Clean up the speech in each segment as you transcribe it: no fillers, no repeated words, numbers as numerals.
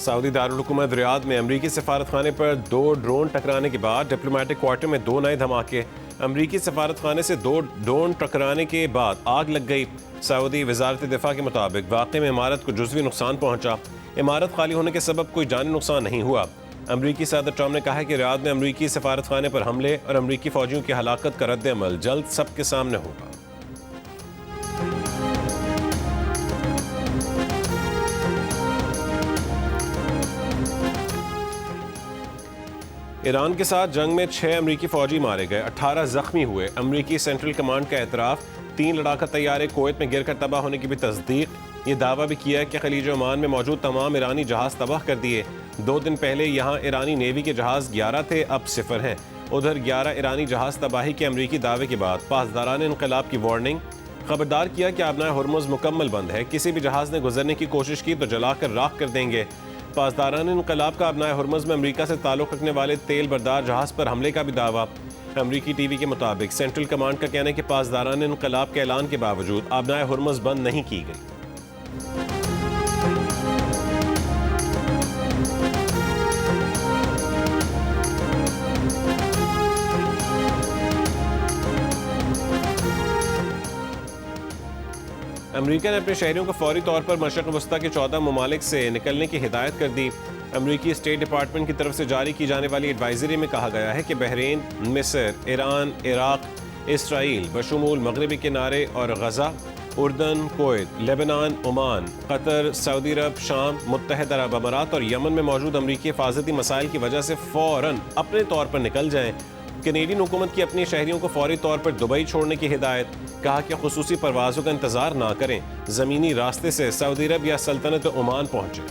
سعودی دارالحکومت ریاض میں امریکی سفارت خانے پر 2 ڈرون ٹکرانے کے بعد ڈپلومیٹک کوارٹر میں 2 نئے دھماکے۔ امریکی سفارت خانے سے 2 ڈرون ٹکرانے کے بعد آگ لگ گئی۔ سعودی وزارت دفاع کے مطابق واقعے میں عمارت کو جزوی نقصان پہنچا۔ عمارت خالی ہونے کے سبب کوئی جانی نقصان نہیں ہوا۔ امریکی صدر ٹرمپ نے کہا کہ ریاض میں امریکی سفارت خانے پر حملے اور امریکی فوجیوں کی ہلاکت کا رد عمل جلد سب کے سامنے ہوگا۔ ایران کے ساتھ جنگ میں 6 امریکی فوجی مارے گئے، 18 زخمی ہوئے۔ امریکی سینٹرل کمانڈ کا اعتراف۔ 3 لڑاکا طیارے کویت میں گر کر تباہ ہونے کی بھی تصدیق۔ یہ دعویٰ بھی کیا کہ خلیج عمان میں موجود تمام ایرانی جہاز تباہ کر دیے۔ 2 دن پہلے یہاں ایرانی نیوی کے جہاز 11 تھے، اب 0 ہیں۔ ادھر 11 ایرانی جہاز تباہی کے امریکی دعوے کے بعد پاسداران انقلاب کی وارننگ۔ خبردار کیا کہ آبنائے ہرمز مکمل بند ہے، کسی بھی جہاز نے گزرنے کی کوشش کی تو جلا کر راکھ کر دیں گے۔ پاسداران انقلاب کا آبنائے ہرمز میں امریکہ سے تعلق رکھنے والے تیل بردار جہاز پر حملے کا بھی دعویٰ۔ امریکی ٹی وی کے مطابق سینٹرل کمانڈ کا کہنا ہے کہ پاسداران انقلاب کے اعلان کے باوجود آبنائے ہرمز بند نہیں کی گئی۔ امریکہ نے اپنے شہریوں کو فوری طور پر مشرق وسطیٰ کے 14 ممالک سے نکلنے کی ہدایت کر دی۔ امریکی اسٹیٹ ڈپارٹمنٹ کی طرف سے جاری کی جانے والی ایڈوائزری میں کہا گیا ہے کہ بحرین، مصر، ایران، عراق، اسرائیل بشمول مغربی کنارے اور غزہ، اردن، کویت، لیبنان، عمان، قطر، سعودی عرب، شام، متحدہ عرب امارات اور یمن میں موجود امریکی حفاظتی مسائل کی وجہ سے فوراً اپنے طور پر نکل جائیں۔ کینیڈین حکومت کی اپنی شہریوں کو فوری طور پر دبئی چھوڑنے کی ہدایت۔ کہا کہ خصوصی پروازوں کا انتظار نہ کریں، زمینی راستے سے سعودی عرب یا سلطنت عمان پہنچیں۔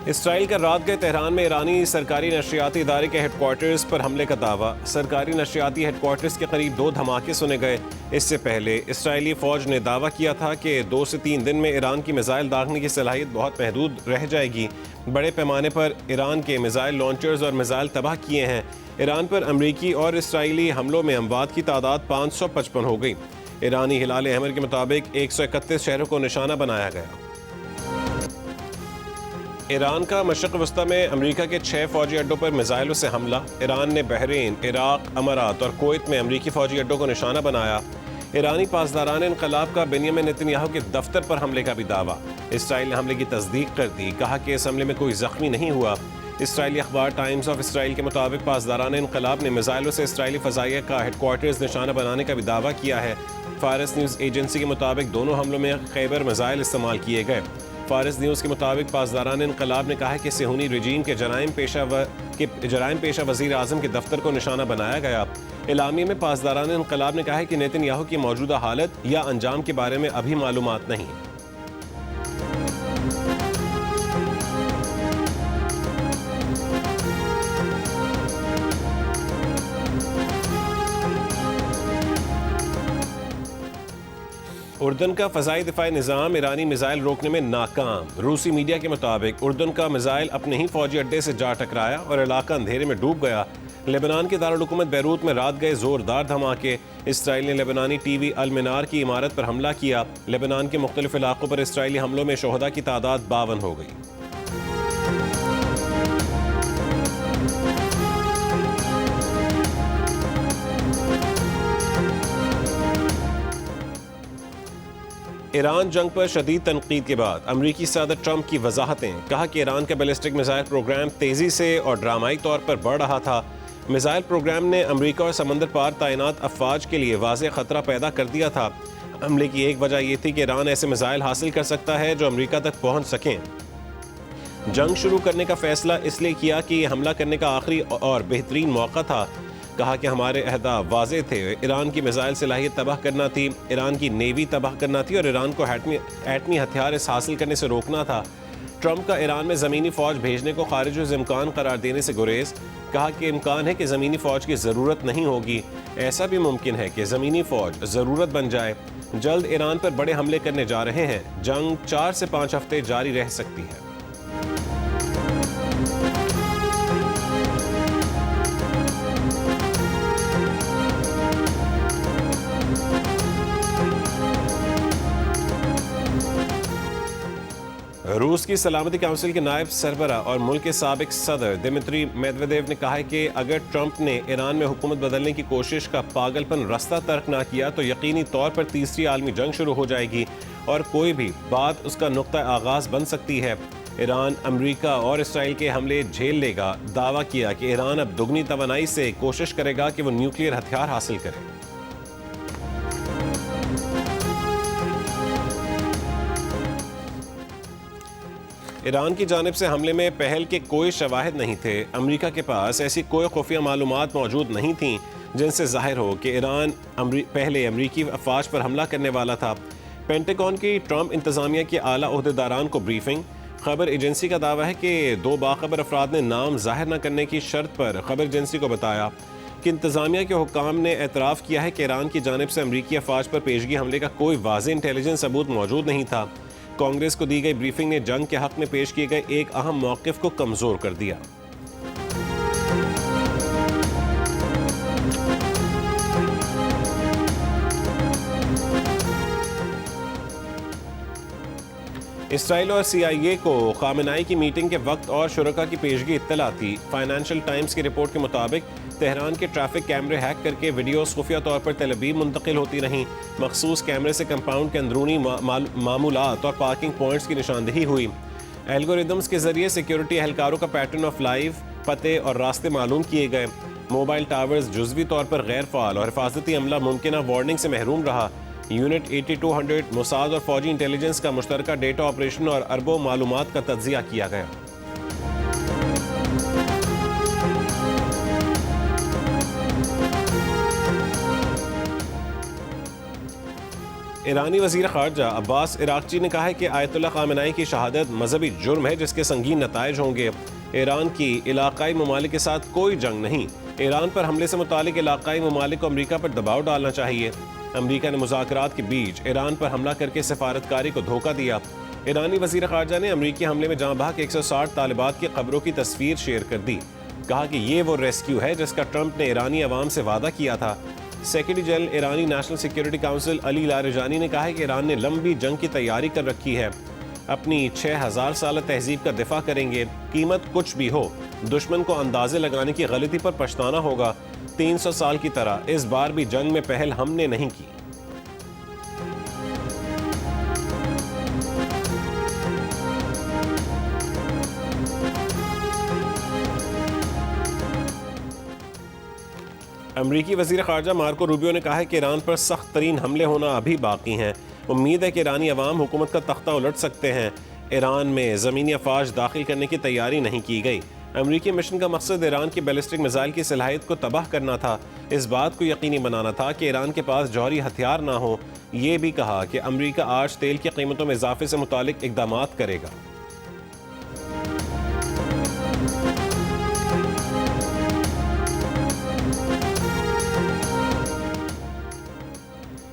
اسرائیل کا رات گئے تہران میں ایرانی سرکاری نشریاتی ادارے کے ہیڈ کوارٹرز پر حملے کا دعویٰ۔ سرکاری نشریاتی ہیڈ کوارٹرز کے قریب 2 دھماکے سنے گئے۔ اس سے پہلے اسرائیلی فوج نے دعویٰ کیا تھا کہ 2 سے 3 دن میں ایران کی میزائل داغنے کی صلاحیت بہت محدود رہ جائے گی۔ بڑے پیمانے پر ایران کے میزائل لانچرز اور میزائل تباہ کیے ہیں۔ ایران پر امریکی اور اسرائیلی حملوں میں اموات کی تعداد 555 ہو گئی۔ ایرانی ہلال احمر کے مطابق 131 شہروں کو نشانہ بنایا گیا۔ ایران کا مشرق وسطیٰ میں امریکہ کے 6 فوجی اڈوں پر میزائلوں سے حملہ۔ ایران نے بحرین، عراق، امارات اور کویت میں امریکی فوجی اڈوں کو نشانہ بنایا۔ ایرانی پاسداران انقلاب کا بنیامن نتنیاہو کے دفتر پر حملے کا بھی دعویٰ۔ اسرائیل نے حملے کی تصدیق کر دی، کہا کہ اس حملے میں کوئی زخمی نہیں ہوا۔ اسرائیلی اخبار ٹائمز آف اسرائیل کے مطابق پاسداران انقلاب نے میزائلوں سے اسرائیلی فضائیہ کا ہیڈ کوارٹرز نشانہ بنانے کا بھی دعویٰ کیا ہے۔ فارس نیوز ایجنسی کے مطابق دونوں حملوں میں خیبر میزائل استعمال کیے گئے۔ فارس نیوز کے مطابق پاسداران انقلاب نے کہا ہے کہ صہیونی رجیم کے جرائم پیشہ وزیر اعظم کے دفتر کو نشانہ بنایا گیا۔ اعلامیے میں پاسداران انقلاب نے کہا ہے کہ نیتنیاہو کی موجودہ حالت یا انجام کے بارے میں ابھی معلومات نہیں۔ اردن کا فضائی دفاعی نظام ایرانی میزائل روکنے میں ناکام۔ روسی میڈیا کے مطابق اردن کا میزائل اپنے ہی فوجی اڈے سے جا ٹکرایا اور علاقہ اندھیرے میں ڈوب گیا۔ لبنان کے دارالحکومت بیروت میں رات گئے زوردار دھماکے۔ اسرائیل نے لبنانی ٹی وی المنار کی عمارت پر حملہ کیا۔ لبنان کے مختلف علاقوں پر اسرائیلی حملوں میں شہداء کی تعداد 52 ہو گئی۔ ایران جنگ پر شدید تنقید کے بعد امریکی صدر ٹرمپ کی وضاحتیں۔ کہا کہ ایران کا بیلسٹک میزائل پروگرام تیزی سے اور ڈرامائی طور پر بڑھ رہا تھا۔ میزائل پروگرام نے امریکہ اور سمندر پار تعینات افواج کے لیے واضح خطرہ پیدا کر دیا تھا۔ حملے کی ایک وجہ یہ تھی کہ ایران ایسے میزائل حاصل کر سکتا ہے جو امریکہ تک پہنچ سکیں۔ جنگ شروع کرنے کا فیصلہ اس لیے کیا کہ یہ حملہ کرنے کا آخری اور بہترین موقع تھا۔ کہا کہ ہمارے اہداف واضح تھے، ایران کی میزائل صلاحیت تباہ کرنا تھی، ایران کی نیوی تباہ کرنا تھی اور ایران کو ایٹمی ہتھیار حاصل کرنے سے روکنا تھا۔ ٹرمپ کا ایران میں زمینی فوج بھیجنے کو خارج الامکان قرار دینے سے گریز۔ کہا کہ امکان ہے کہ زمینی فوج کی ضرورت نہیں ہوگی، ایسا بھی ممکن ہے کہ زمینی فوج ضرورت بن جائے۔ جلد ایران پر بڑے حملے کرنے جا رہے ہیں، جنگ 4 سے 5 ہفتے جاری رہ سکتی ہے۔ روس کی سلامتی کونسل کے نائب سربراہ اور ملک کے سابق صدر دمتری میدویدیو نے کہا ہے کہ اگر ٹرمپ نے ایران میں حکومت بدلنے کی کوشش کا پاگل پن رستہ ترک نہ کیا تو یقینی طور پر تیسری عالمی جنگ شروع ہو جائے گی اور کوئی بھی بات اس کا نقطہ آغاز بن سکتی ہے۔ ایران امریکہ اور اسرائیل کے حملے جھیل لے گا۔ دعویٰ کیا کہ ایران اب دگنی توانائی سے کوشش کرے گا کہ وہ نیوکلیئر ہتھیار حاصل کرے۔ ایران کی جانب سے حملے میں پہل کے کوئی شواہد نہیں تھے۔ امریکہ کے پاس ایسی کوئی خفیہ معلومات موجود نہیں تھیں جن سے ظاہر ہو کہ ایران پہلے امریکی افواج پر حملہ کرنے والا تھا۔ پینٹاگون کی ٹرمپ انتظامیہ کے اعلیٰ عہدیداران کو بریفنگ۔ خبر ایجنسی کا دعویٰ ہے کہ 2 باخبر افراد نے نام ظاہر نہ کرنے کی شرط پر خبر ایجنسی کو بتایا کہ انتظامیہ کے حکام نے اعتراف کیا ہے کہ ایران کی جانب سے امریکی افواج پر پیشگی حملے کا کوئی واضح انٹیلیجنس ثبوت موجود نہیں تھا۔ کانگریس کو دی گئی بریفنگ نے جنگ کے حق میں پیش کیے گئے ایک اہم موقف کو کمزور کر دیا۔ اسرائیل اور CIA کو خامنائی کی میٹنگ کے وقت اور شرکاء کی پیشگی اطلاع تھی۔ فائنینشل ٹائمز کی رپورٹ کے مطابق تہران کے ٹریفک کیمرے ہیک کر کے ویڈیوز خفیہ طور پر تل ابیب منتقل ہوتی رہیں۔ مخصوص کیمرے سے کمپاؤنڈ کے اندرونی معمولات اور پارکنگ پوائنٹس کی نشاندہی ہوئی۔ الگوریدمز کے ذریعے سیکیورٹی اہلکاروں کا پیٹرن آف لائف، پتے اور راستے معلوم کیے گئے۔ موبائل ٹاورز جزوی طور پر غیر فعال اور حفاظتی عملہ ممکنہ وارننگ سے محروم رہا۔ یونٹ 8200 موساد اور فوجی انٹیلیجنس کا مشترکہ ڈیٹا آپریشن اور اربوں معلومات کا تجزیہ کیا گیا۔ ایرانی وزیر خارجہ عباس عراقچی نے کہا ہے کہ آیت اللہ خامنائی کی شہادت مذہبی جرم ہے جس کے سنگین نتائج ہوں گے۔ ایران کی علاقائی ممالک کے ساتھ کوئی جنگ نہیں۔ ایران پر حملے سے متعلق علاقائی ممالک کو امریکہ پر دباؤ ڈالنا چاہیے۔ امریکہ نے مذاکرات کے بیچ ایران پر حملہ کر کے سفارتکاری کو دھوکہ دیا۔ ایرانی وزیر خارجہ نے امریکی حملے میں جاں بحق 160 طالبات کی قبروں کی تصویر شیئر کر دی۔ کہا کہ یہ وہ ریسکیو ہے جس کا ٹرمپ نے ایرانی عوام سے وعدہ کیا تھا۔ سیکرٹری جنرل ایرانی نیشنل سیکیورٹی کونسل علی لاریجانی نے کہا ہے کہ ایران نے لمبی جنگ کی تیاری کر رکھی ہے، اپنی 6000 سالہ تہذیب کا دفاع کریں گے، قیمت کچھ بھی ہو۔ دشمن کو اندازے لگانے کی غلطی پر پچھتانا ہوگا۔ 300 سال کی طرح اس بار بھی جنگ میں پہل ہم نے نہیں کی۔ امریکی وزیر خارجہ مارکو روبیو نے کہا ہے کہ ایران پر سخت ترین حملے ہونا ابھی باقی ہیں۔ امید ہے کہ ایرانی عوام حکومت کا تختہ الٹ سکتے ہیں۔ ایران میں زمینی افواج داخل کرنے کی تیاری نہیں کی گئی۔ امریکی مشن کا مقصد ایران کی بیلسٹک میزائل کی صلاحیت کو تباہ کرنا تھا۔ اس بات کو یقینی بنانا تھا کہ ایران کے پاس جوہری ہتھیار نہ ہو۔ یہ بھی کہا کہ امریکہ آج تیل کی قیمتوں میں اضافے سے متعلق اقدامات کرے گا۔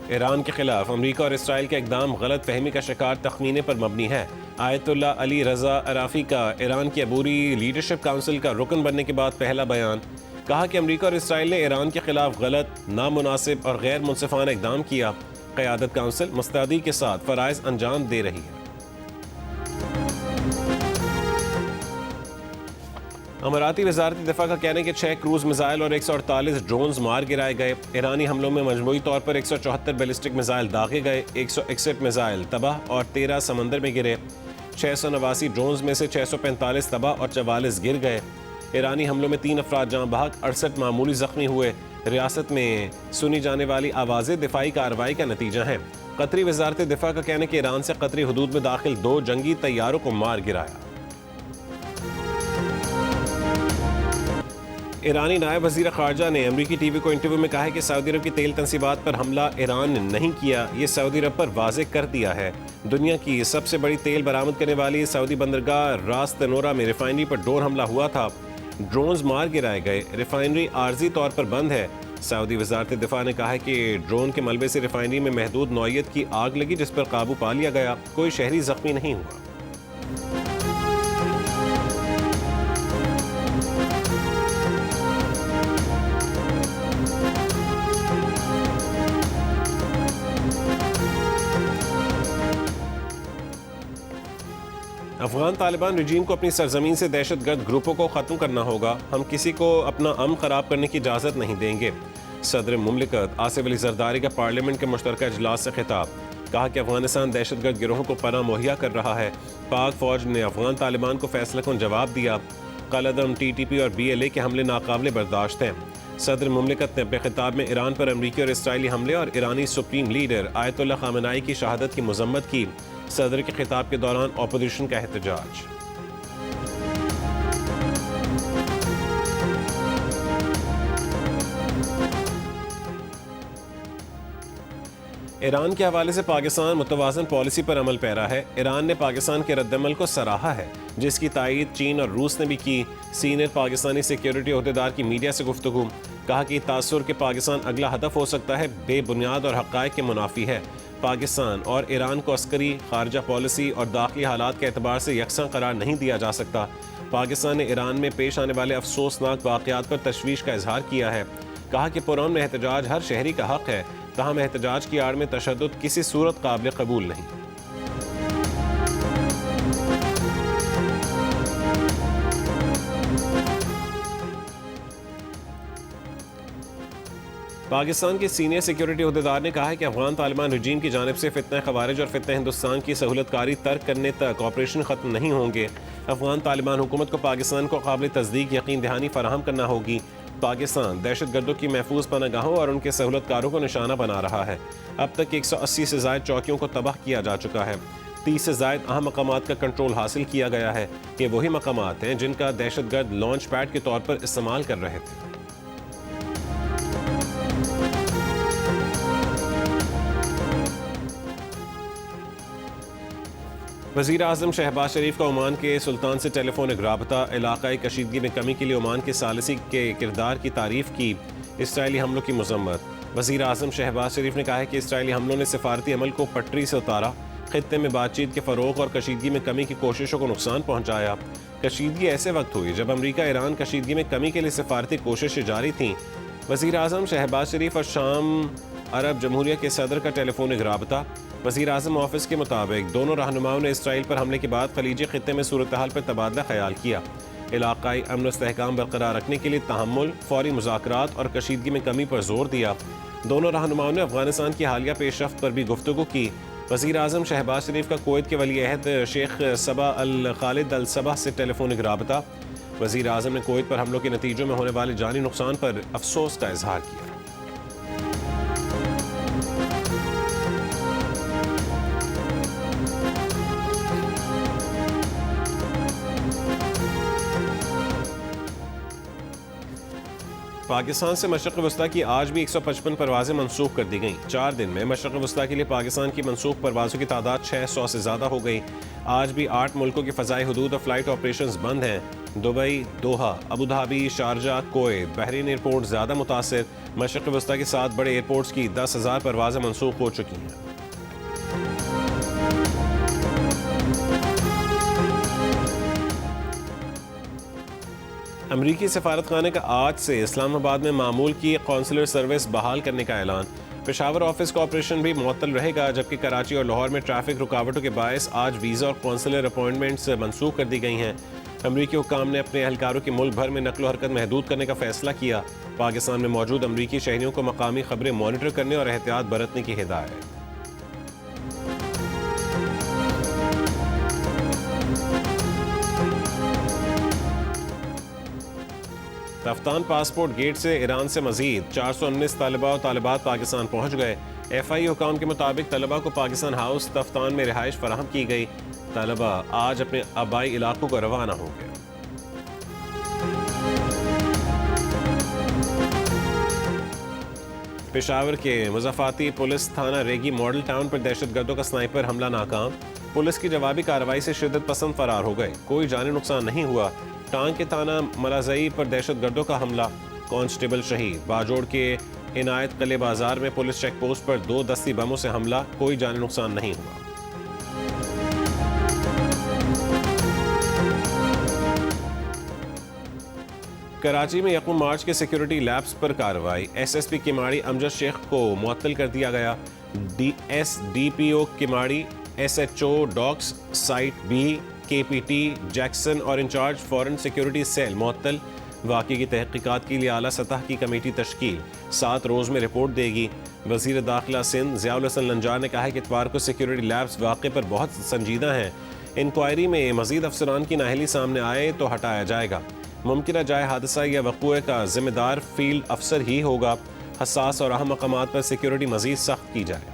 ایران کے خلاف امریکہ اور اسرائیل کا اقدام غلط فہمی کا شکار تخمینے پر مبنی ہے۔ آیت اللہ علی رضا عرافی کا ایران کی عبوری لیڈرشپ کونسل کا رکن بننے کے بعد پہلا بیان۔ کہا کہ امریکہ اور اسرائیل نے ایران کے خلاف غلط، نامناسب اور غیر منصفانہ اقدام کیا۔ قیادت کونسل مستعدی کے ساتھ فرائض انجام دے رہی ہے۔ اماراتی وزارت دفاع کا کہنا ہے کہ 6 کروز میزائل اور 148 ڈرونز مار گرائے گئے۔ ایرانی حملوں میں مجموعی طور پر 174 بیلسٹک میزائل داغے گئے، 161 میزائل تباہ اور 13 سمندر میں گرے۔ 689 ڈرونز میں سے 645 تباہ اور 44 گر گئے۔ ایرانی حملوں میں 3 افراد جاں بحق، 68 معمولی زخمی ہوئے۔ ریاست میں سنی جانے والی آوازیں دفاعی کارروائی کا نتیجہ ہیں۔ قطری وزارت دفاع کا کہنا ہے کہ ایران سے قطری حدود میں داخل 2 جنگی طیاروں کو مار گرایا۔ ایرانی نائب وزیر خارجہ نے امریکی ٹی وی کو انٹرویو میں کہا ہے کہ سعودی عرب کی تیل تنصیبات پر حملہ ایران نے نہیں کیا، یہ سعودی عرب پر واضح کر دیا ہے۔ دنیا کی سب سے بڑی تیل برآمد کرنے والی سعودی بندرگاہ راس تنورہ میں ریفائنری پر ڈرون حملہ ہوا تھا، ڈرونز مار گرائے گئے، ریفائنری عارضی طور پر بند ہے۔ سعودی وزارت دفاع نے کہا ہے کہ ڈرون کے ملبے سے ریفائنری میں محدود نوعیت کی آگ لگی جس پر قابو پا لیا گیا، کوئی شہری زخمی نہیں ہوا۔ افغان طالبان رجیم کو اپنی سرزمین سے دہشت گرد گروپوں کو ختم کرنا ہوگا، ہم کسی کو اپنا امن خراب کرنے کی اجازت نہیں دیں گے۔ صدر مملکت آصف علی زرداری کا پارلیمنٹ کے مشترکہ اجلاس سے خطاب، کہا کہ افغانستان دہشت گرد گروہوں کو پناہ مہیا کر رہا ہے، پاک فوج نے افغان طالبان کو فیصلہ کن جواب دیا، قلعدم ٹی ٹی پی اور بی ایل اے کے حملے ناقابل برداشت ہیں۔ صدر مملکت نے اپنے خطاب میں ایران پر امریکی اور اسرائیلی حملے اور ایرانی سپریم لیڈر آیت اللہ خامنائی کی شہادت کی مذمت کی۔ صدر کے خطاب کے دوران اپوزیشن کا احتجاج۔ ایران کے حوالے سے پاکستان متوازن پالیسی پر عمل پیرا ہے۔ ایران نے پاکستان کے رد عمل کو سراہا ہے، جس کی تائید چین اور روس نے بھی کی۔ سینئر پاکستانی سیکیورٹی عہدیدار کی میڈیا سے گفتگو، کہا کہ تاثر کہ پاکستان اگلا ہدف ہو سکتا ہے بے بنیاد اور حقائق کے منافی ہے۔ پاکستان اور ایران کو عسکری، خارجہ پالیسی اور داخلی حالات کے اعتبار سے یکساں قرار نہیں دیا جا سکتا۔ پاکستان نے ایران میں پیش آنے والے افسوسناک واقعات پر تشویش کا اظہار کیا ہے، کہا کہ پرامن احتجاج ہر شہری کا حق ہے، تاہم احتجاج کی آڑ میں تشدد کسی صورت قابل قبول نہیں۔ پاکستان کے سینئر سیکیورٹی عہدیدار نے کہا ہے کہ افغان طالبان رجیم کی جانب سے فتنہ خوارج اور فتنہ ہندوستان کی سہولت کاری ترک کرنے تک آپریشن ختم نہیں ہوں گے۔ افغان طالبان حکومت کو پاکستان کو قابل تصدیق یقین دہانی فراہم کرنا ہوگی۔ پاکستان دہشت گردوں کی محفوظ پناہ گاہوں اور ان کے سہولت کاروں کو نشانہ بنا رہا ہے۔ اب تک 180 سے زائد چوکیوں کو تباہ کیا جا چکا ہے۔ 30 سے زائد اہم مقامات کا کنٹرول حاصل کیا گیا ہے۔ یہ وہی مقامات ہیں جن کا دہشت گرد لانچ پیڈ کے طور پر استعمال کر رہے تھے۔ وزیر اعظم شہباز شریف کا عمان کے سلطان سے ٹیلی فونک رابطہ، علاقائی کشیدگی میں کمی کے لیے عمان کے ثالثی کے کردار کی تعریف کی، اسرائیلی حملوں کی مذمت۔ وزیر اعظم شہباز شریف نے کہا ہے کہ اسرائیلی حملوں نے سفارتی عمل کو پٹری سے اتارا، خطے میں بات چیت کے فروغ اور کشیدگی میں کمی کی کوششوں کو نقصان پہنچایا۔ کشیدگی ایسے وقت ہوئی جب امریکہ ایران کشیدگی میں کمی کے لیے سفارتی کوششیں جاری تھیں۔ وزیر اعظم شہباز شریف اور شام عرب جمہوریہ کے صدر کا ٹیلی فونک رابطہ۔ وزیر اعظم آفس کے مطابق دونوں رہنماؤں نے اسرائیل پر حملے کے بعد خلیجی خطے میں صورتحال پر تبادلہ خیال کیا، علاقائی امن و استحکام برقرار رکھنے کے لیے تحمل، فوری مذاکرات اور کشیدگی میں کمی پر زور دیا۔ دونوں رہنماؤں نے افغانستان کی حالیہ پیش رفت پر بھی گفتگو کی۔ وزیر اعظم شہباز شریف کا کویت کے ولی عہد شیخ صبا الخالد الصباح سے ٹیلی فونک رابطہ۔ وزیر اعظم نے کویت پر حملوں کے نتیجوں میں ہونے والے جانی نقصان پر افسوس کا اظہار کیا۔ پاکستان سے مشرق وسطیٰ کی آج بھی 155 پروازیں منسوخ کر دی گئیں۔ 4 دن میں مشرق وسطیٰ کے لیے پاکستان کی منسوخ پروازوں کی تعداد 600 سے زیادہ ہو گئی۔ آج بھی 8 ملکوں کی فضائی حدود اور فلائٹ آپریشنز بند ہیں۔ Dubai, Doha, Abu Dhabi, Sharjah, Kuwait, Bahrain airport زیادہ متاثر۔ مشرق وسطیٰ کے 7 بڑے ایئرپورٹس کی 10,000 پروازیں منسوخ ہو چکی ہیں۔ امریکی سفارت خانے کا آج سے اسلام آباد میں معمول کی قونصلر سروس بحال کرنے کا اعلان۔ پشاور آفس کا آپریشن بھی معطل رہے گا، جبکہ کراچی اور لاہور میں ٹریفک رکاوٹوں کے باعث آج ویزا اور قونصلر اپائنٹمنٹس منسوخ کر دی گئی ہیں۔ امریکی حکام نے اپنے اہلکاروں کی ملک بھر میں نقل و حرکت محدود کرنے کا فیصلہ کیا۔ پاکستان میں موجود امریکی شہریوں کو مقامی خبریں مانیٹر کرنے اور احتیاط برتنے کی ہدایت۔ رفتان پاسپورٹ گیٹ سے ایران سے مزید 419 طلباء و طالبات پاکستان پہنچ گئے۔ ایف آئی حکام کے مطابق طلباء کو پاکستان ہاؤس تفتان میں رہائش فراہم کی گئی۔ طلباء آج اپنے آبائی علاقوں کو روانہ ہوں گے۔ پشاور کے مضافاتی پولیس تھانہ ریگی ماڈل ٹاؤن پر دہشت گردوں کا سنائپر حملہ ناکام۔ پولیس کی جوابی کارروائی سے شدت پسند فرار ہو گئے، کوئی جانی نقصان نہیں ہوا۔ ٹانگ کے تھانہ ملازئی پر دہشت گردوں کا حملہ، کانسٹیبل شہید۔ باجوڑ کے عنایت قلعہ بازار میں پولیس چیک پوسٹ پر 2 دستی بموں سے حملہ، کوئی جانی نقصان نہیں ہوا۔ کراچی میں یکم مارچ کے سیکیورٹی لیبز پر کارروائی، ایس ایس پی کماڑی امجد شیخ کو معطل کر دیا گیا۔ D P O Kemari, S H O docks site B KPT Jackson اور انچارج فورن سیکیورٹی سیل معطل، واقعے کی تحقیقات کے لیے اعلیٰ سطح کی کمیٹی تشکیل، 7 روز میں رپورٹ دے گی۔ وزیر داخلہ سندھ ضیاء الحسن لنجار نے کہا ہے کہ اتوار کو سیکیورٹی لیبز واقعے پر بہت سنجیدہ ہیں، انکوائری میں مزید افسران کی نااہلی سامنے آئے تو ہٹایا جائے گا، ممکنہ جائے حادثہ یا وقوع کا ذمہ دار فیلڈ افسر ہی ہوگا، حساس اور اہم مقامات پر سیکیورٹی مزید سخت کی جائے۔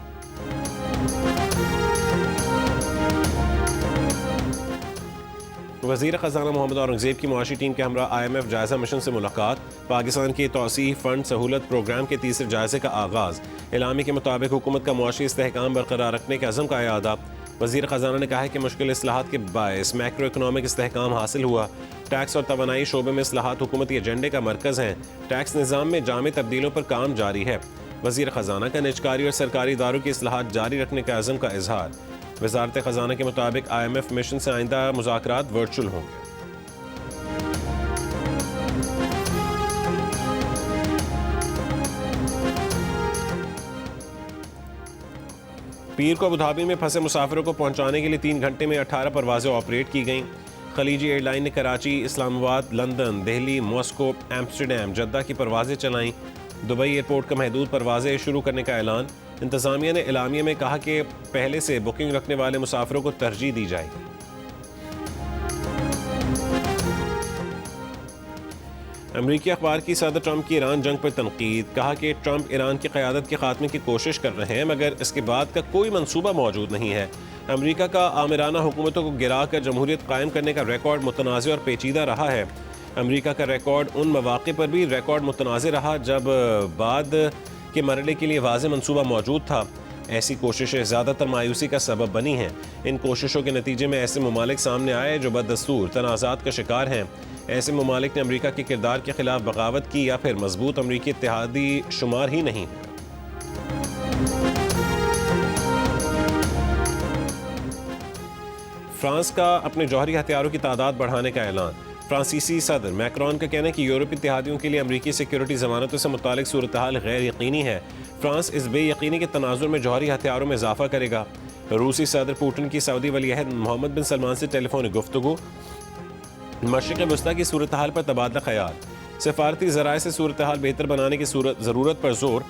وزیر خزانہ محمد اورنگزیب کی معاشی ٹیم کے ہمراہ IMF جائزہ مشن سے ملاقات، پاکستان کے توسیعی فنڈ سہولت پروگرام کے تیسرے جائزے کا آغاز، اعلامیے کے مطابق حکومت کا معاشی استحکام برقرار رکھنے کے عزم کا اعادہ۔ وزیر خزانہ نے کہا ہے کہ مشکل اصلاحات کے باعث میکرو اکنامک استحکام حاصل ہوا، ٹیکس اور توانائی شعبے میں اصلاحات حکومتی ایجنڈے کا مرکز ہیں، ٹیکس نظام میں جامع تبدیلیوں پر کام جاری ہے۔ وزیر خزانہ کا نجکاری اور سرکاری اداروں کی اصلاحات جاری رکھنے کے عزم کا اظہار۔ وزارت خزانہ کے مطابق IMF مشن سے آئندہ مذاکرات ورچوئل ہوں گے۔ پیر کو ابوظہبی میں پھنسے مسافروں کو پہنچانے کے لیے 3 گھنٹے میں 18 پروازیں آپریٹ کی گئیں۔ خلیجی ایئر لائن نے کراچی، اسلام آباد، London, Delhi, Moscow, Amsterdam, Jeddah کی پروازیں چلائیں۔ دبئی ایئرپورٹ کا محدود پروازیں شروع کرنے کا اعلان۔ انتظامیہ نے اعلامیے میں کہا کہ پہلے سے بکنگ رکھنے والے مسافروں کو ترجیح دی جائے گی۔ امریکی اخبار کی صدر ٹرمپ کی ایران جنگ پر تنقید، کہا کہ ٹرمپ ایران کی قیادت کے خاتمے کی کوشش کر رہے ہیں مگر اس کے بعد کا کوئی منصوبہ موجود نہیں ہے۔ امریکہ کا آمرانہ حکومتوں کو گرا کر جمہوریت قائم کرنے کا ریکارڈ متنازع اور پیچیدہ رہا ہے۔ امریکہ کا ریکارڈ ان مواقع پر بھی ریکارڈ متنازع رہا جب بعد کے مرحلے کے لیے واضح منصوبہ موجود تھا۔ ایسی کوششیں زیادہ تر مایوسی کا سبب بنی ہیں۔ ان کوششوں کے نتیجے میں ایسے ممالک سامنے آئے جو بددستور تنازعات کا شکار ہیں۔ ایسے ممالک نے امریکہ کے کردار کے خلاف بغاوت کی یا پھر مضبوط امریکی اتحادی شمار ہی نہیں۔ فرانس کا اپنے جوہری ہتھیاروں کی تعداد بڑھانے کا اعلان۔ فرانسیسی صدر میکرون کا کہنا ہے کہ یورپی اتحادیوں کے لیے امریکی سیکیورٹی ضمانتوں سے متعلق صورتحال غیر یقینی ہے۔ فرانس اس بے یقینی کے تناظر میں جوہری ہتھیاروں میں اضافہ کرے گا۔ روسی صدر پوٹن کی سعودی ولی عہد محمد بن سلمان سے ٹیلی فونک گفتگو۔ مشرق وسطیٰ کی صورتحال پر تبادلہ خیال۔ سفارتی ذرائع سے صورتحال بہتر بنانے کی ضرورت پر زور۔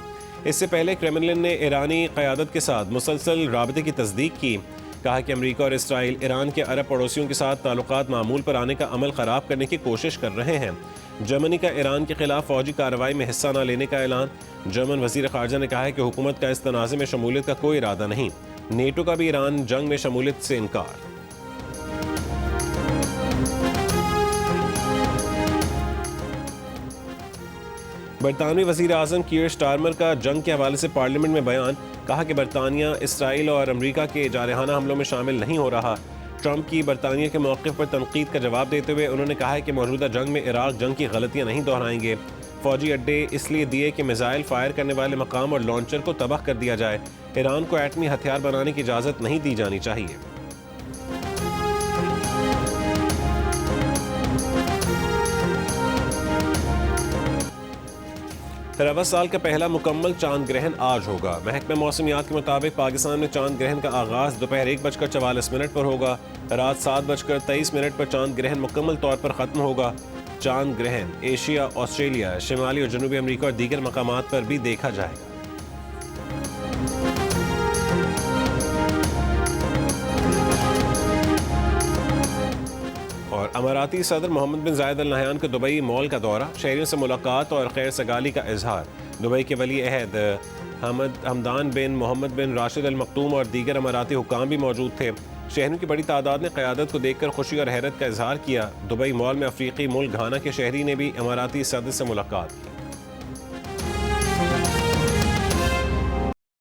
اس سے پہلے کرملن نے ایرانی قیادت کے ساتھ مسلسل رابطے کی تصدیق کی، کہا کہ امریکہ اور اسرائیل ایران کے عرب پڑوسیوں کے ساتھ تعلقات معمول پر آنے کا عمل خراب کرنے کی کوشش کر رہے ہیں۔ جرمنی کا ایران کے خلاف فوجی کارروائی میں حصہ نہ لینے کا اعلان۔ جرمن وزیر خارجہ نے کہا ہے کہ حکومت کا اس تنازع میں شمولیت کا کوئی ارادہ نہیں۔ نیٹو کا بھی ایران جنگ میں شمولیت سے انکار۔ برطانوی وزیر اعظم کیئر سٹارمر کا جنگ کے حوالے سے پارلیمنٹ میں بیان، کہا کہ برطانیہ اسرائیل اور امریکہ کے جارحانہ حملوں میں شامل نہیں ہو رہا۔ ٹرمپ کی برطانیہ کے موقف پر تنقید کا جواب دیتے ہوئے انہوں نے کہا ہے کہ موجودہ جنگ میں عراق جنگ کی غلطیاں نہیں دہرائیں گے۔ فوجی اڈے اس لیے دیے کہ میزائل فائر کرنے والے مقام اور لانچر کو تباہ کر دیا جائے۔ ایران کو ایٹمی ہتھیار بنانے کی اجازت نہیں دی جانی چاہیے۔ روز سال کا پہلا مکمل چاند گرہن آج ہوگا۔ محکمہ موسمیات کے مطابق پاکستان میں چاند گرہن کا آغاز دوپہر 1:44 پر ہوگا۔ رات 7:23 پر چاند گرہن مکمل طور پر ختم ہوگا۔ چاند گرہن ایشیا، آسٹریلیا، شمالی اور جنوبی امریکہ اور دیگر مقامات پر بھی دیکھا جائے گا۔ اور اماراتی صدر محمد بن زائد ال نہیان کا دبئی مال کا دورہ، شہریوں سے ملاقات اور خیر سگالی کا اظہار۔ دبئی کے ولی عہد حمدان بن محمد بن راشد ال مکتوم اور دیگر اماراتی حکام بھی موجود تھے۔ شہریوں کی بڑی تعداد نے قیادت کو دیکھ کر خوشی اور حیرت کا اظہار کیا۔ دبئی مال میں افریقی ملک گھانا کے شہری نے بھی اماراتی صدر سے ملاقات کی۔